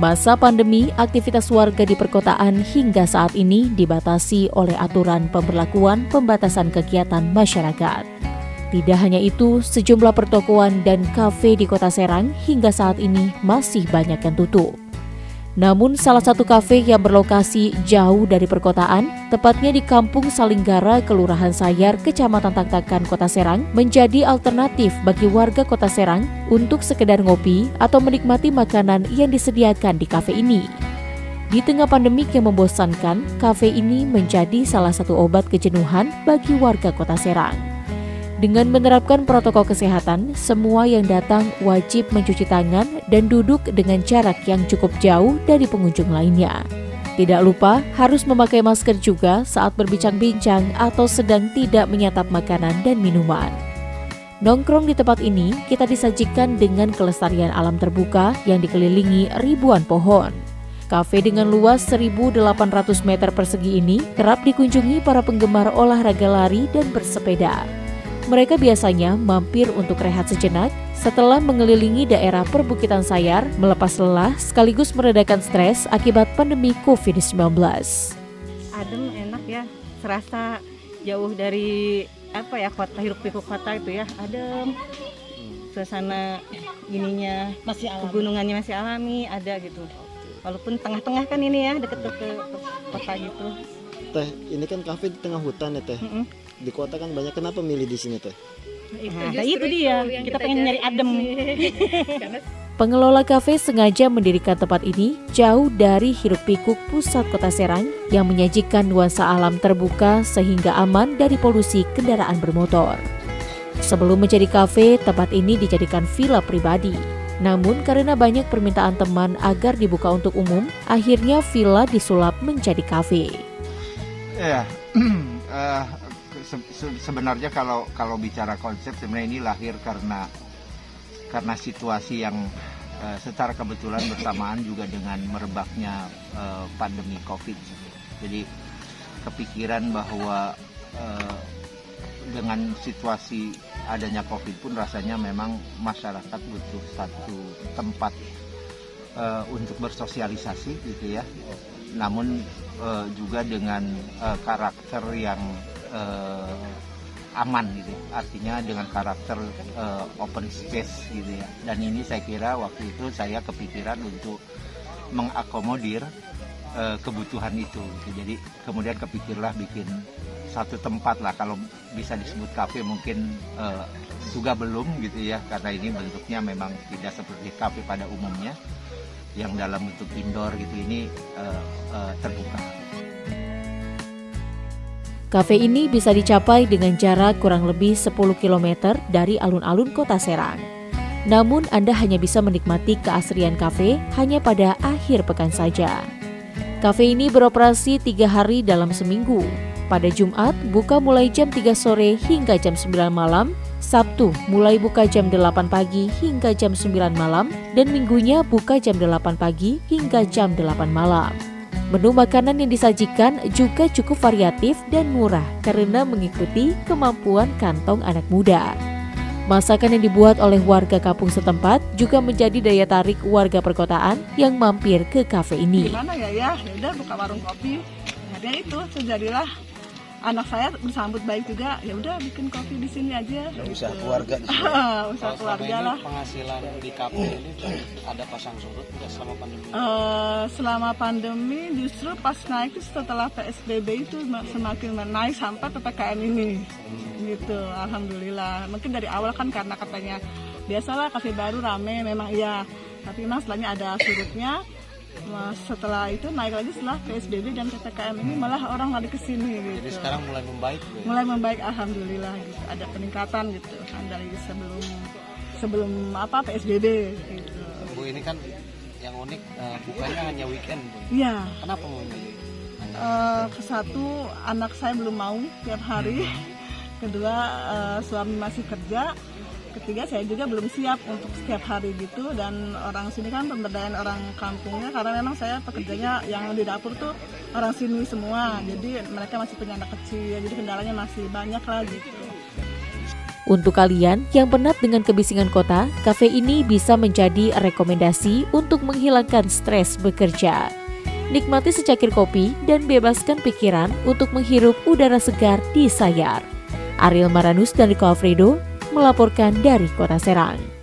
Masa pandemi, aktivitas warga di perkotaan hingga saat ini dibatasi oleh aturan pemberlakuan pembatasan kegiatan masyarakat. Tidak hanya itu, sejumlah pertokoan dan kafe di Kota Serang hingga saat ini masih banyak yang tutup. Namun salah satu kafe yang berlokasi jauh dari perkotaan, tepatnya di Kampung Salinggara, Kelurahan Sayar, Kecamatan Taktakan, Kota Serang, menjadi alternatif bagi warga Kota Serang untuk sekedar ngopi atau menikmati makanan yang disediakan di kafe ini. Di tengah pandemik yang membosankan, kafe ini menjadi salah satu obat kejenuhan bagi warga Kota Serang. Dengan menerapkan protokol kesehatan, semua yang datang wajib mencuci tangan dan duduk dengan jarak yang cukup jauh dari pengunjung lainnya. Tidak lupa harus memakai masker juga saat berbincang-bincang atau sedang tidak menyantap makanan dan minuman. Nongkrong di tempat ini, kita disajikan dengan kelestarian alam terbuka yang dikelilingi ribuan pohon. Kafe dengan luas 1.800 meter persegi ini kerap dikunjungi para penggemar olahraga lari dan bersepeda. Mereka biasanya mampir untuk rehat sejenak setelah mengelilingi daerah perbukitan Sayar, melepas lelah sekaligus meredakan stres akibat pandemi COVID-19. Adem, enak ya, serasa jauh dari kota, hiruk-pikuk kota itu ya, adem. Suasana ininya masih alami, pegunungannya masih alami, ada gitu. Walaupun tengah-tengah kan ini ya, deket-deket kota gitu. Teh, ini kan kafe di tengah hutan ya Teh. Di kota kan banyak, kenapa milih di sini Teh? Itu dia, kita pengen nyari adem. Pengelola kafe sengaja mendirikan tempat ini jauh dari hiruk-pikuk pusat Kota Serang yang menyajikan nuansa alam terbuka sehingga aman dari polusi kendaraan bermotor. Sebelum menjadi kafe, tempat ini dijadikan villa pribadi. Namun karena banyak permintaan teman agar dibuka untuk umum, akhirnya villa disulap menjadi kafe. Ya, sebenarnya kalau bicara konsep, sebenarnya ini lahir karena situasi yang secara kebetulan bersamaan juga dengan merebaknya pandemi COVID. Jadi kepikiran bahwa dengan situasi adanya COVID pun rasanya memang masyarakat butuh satu tempat untuk bersosialisasi gitu ya. Namun juga dengan karakter yang aman gitu, artinya dengan karakter open space gitu ya. Dan ini saya kira waktu itu saya kepikiran untuk mengakomodir kebutuhan itu gitu. Jadi kemudian kepikirlah bikin satu tempat lah, kalau bisa disebut kafe mungkin juga belum gitu ya, karena ini bentuknya memang tidak seperti kafe pada umumnya yang dalam bentuk indoor gitu, ini terbuka. Kafe ini bisa dicapai dengan jarak kurang lebih 10 km dari alun-alun Kota Serang. Namun Anda hanya bisa menikmati keasrian kafe hanya pada akhir pekan saja. Kafe ini beroperasi 3 hari dalam seminggu. Pada Jumat buka mulai jam 3 sore hingga jam 9 malam, Sabtu mulai buka jam 8 pagi hingga jam 9 malam, dan Minggunya buka jam 8 pagi hingga jam 8 malam. Menu makanan yang disajikan juga cukup variatif dan murah karena mengikuti kemampuan kantong anak muda. Masakan yang dibuat oleh warga kampung setempat juga menjadi daya tarik warga perkotaan yang mampir ke kafe ini. Gimana ya udah buka warung kopi. Akhirnya itu sejadilah anak saya bersambut baik juga, ya udah bikin kopi di sini aja. Usaha keluarga di sini. Usaha keluarga lah. Penghasilan di kafe ini ada pasang surut nggak selama pandemi? Selama pandemi justru pas naik itu setelah PSBB itu semakin naik sampai PPKM ini. Gitu, alhamdulillah. Mungkin dari awal kan karena katanya biasalah kafe baru rame, memang iya. Tapi memang setelahnya ada surutnya. Setelah itu naik lagi setelah PSBB dan PPKM ini malah orang lari ke sini gitu. Jadi sekarang mulai membaik ya? Mulai membaik, alhamdulillah gitu. Ada peningkatan gitu dari sebelum PSBB gitu. Bu, ini kan yang unik bukanya hanya weekend, Bu. Iya. Kenapa Bu? Kesatu anak saya belum mau tiap hari. Kedua suami masih kerja. Ketiga saya juga belum siap untuk setiap hari gitu, dan orang sini kan pemberdayaan orang kampungnya karena memang saya pekerjanya yang di dapur tuh orang sini semua, jadi mereka masih punya anak kecil, jadi kendalanya masih banyak lah gitu. Untuk kalian yang penat dengan kebisingan kota, kafe ini bisa menjadi rekomendasi untuk menghilangkan stres bekerja. Nikmati secangkir kopi dan bebaskan pikiran untuk menghirup udara segar di Sayar. Ariel Maranus dan Rico Alfredo melaporkan dari Kota Serang.